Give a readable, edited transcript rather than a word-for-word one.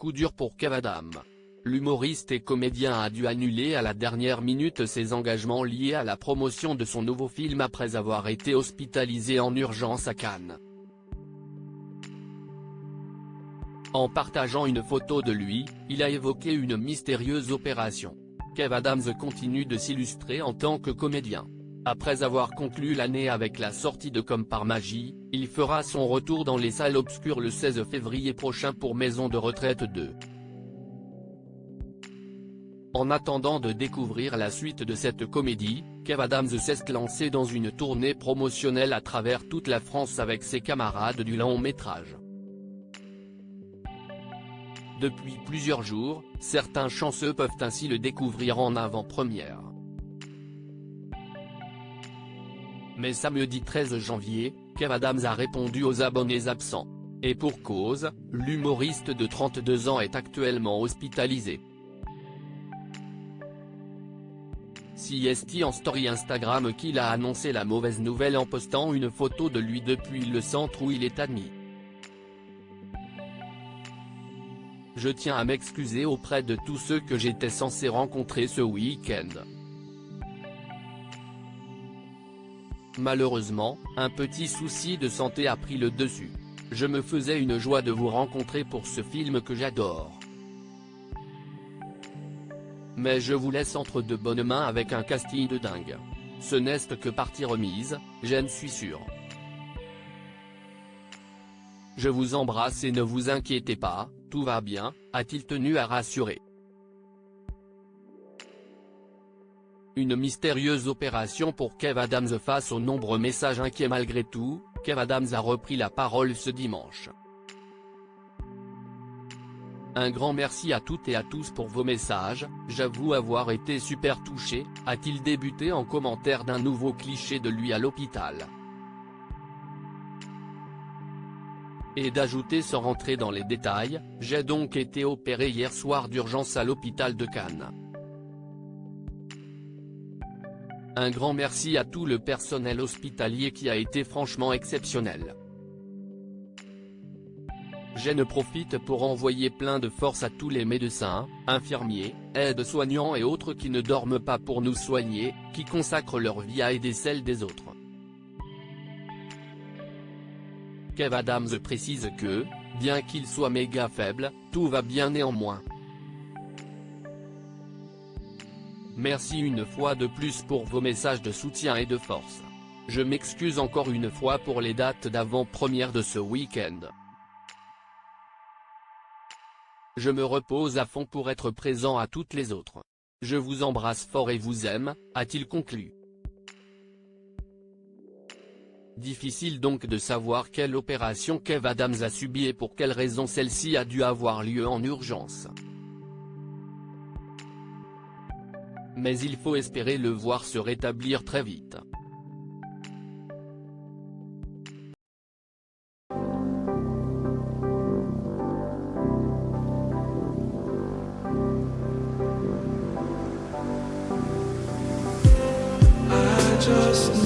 coup dur pour Kev Adams. L'humoriste et comédien a dû annuler à la dernière minute ses engagements liés à la promotion de son nouveau film après avoir été hospitalisé en urgence à Cannes. En partageant une photo de lui, il a évoqué une mystérieuse opération. Kev Adams continue de s'illustrer en tant que comédien. Après avoir conclu l'année avec la sortie de Comme par magie, il fera son retour dans les salles obscures le 16 février prochain pour Maison de retraite 2. En attendant de découvrir la suite de cette comédie, Kev Adams s'est lancé dans une tournée promotionnelle à travers toute la France avec ses camarades du long métrage. Depuis plusieurs jours, certains chanceux peuvent ainsi le découvrir en avant-première. Mais samedi 13 janvier, Kev Adams a répondu aux abonnés absents. Et pour cause, l'humoriste de 32 ans est actuellement hospitalisé. C'est en story Instagram qu'il a annoncé la mauvaise nouvelle en postant une photo de lui depuis le centre où il est admis. Je tiens à m'excuser auprès de tous ceux que j'étais censé rencontrer ce week-end. Malheureusement, un petit souci de santé a pris le dessus. Je me faisais une joie de vous rencontrer pour ce film que j'adore. Mais je vous laisse entre de bonnes mains avec un casting de dingue. Ce n'est que partie remise, j'en suis sûr. Je vous embrasse et ne vous inquiétez pas, tout va bien, a-t-il tenu à rassurer. Une mystérieuse opération pour Kev Adams face aux nombreux messages inquiets malgré tout, Kev Adams a repris la parole ce dimanche. Un grand merci à toutes et à tous pour vos messages, j'avoue avoir été super touché, a-t-il débuté en commentaire d'un nouveau cliché de lui à l'hôpital. Et d'ajouter sans rentrer dans les détails, j'ai donc été opéré hier soir d'urgence à l'hôpital de Cannes. Un grand merci à tout le personnel hospitalier qui a été franchement exceptionnel. Je profite pour envoyer plein de force à tous les médecins, infirmiers, aides-soignants et autres qui ne dorment pas pour nous soigner, qui consacrent leur vie à aider celle des autres. Kev Adams précise que, bien qu'il soit méga faible, tout va bien néanmoins. Merci une fois de plus pour vos messages de soutien et de force. Je m'excuse encore une fois pour les dates d'avant-première de ce week-end. Je me repose à fond pour être présent à toutes les autres. Je vous embrasse fort et vous aime, a-t-il conclu. Difficile donc de savoir quelle opération Kev Adams a subie et pour quelle raison celle-ci a dû avoir lieu en urgence. Mais il faut espérer le voir se rétablir très vite. Just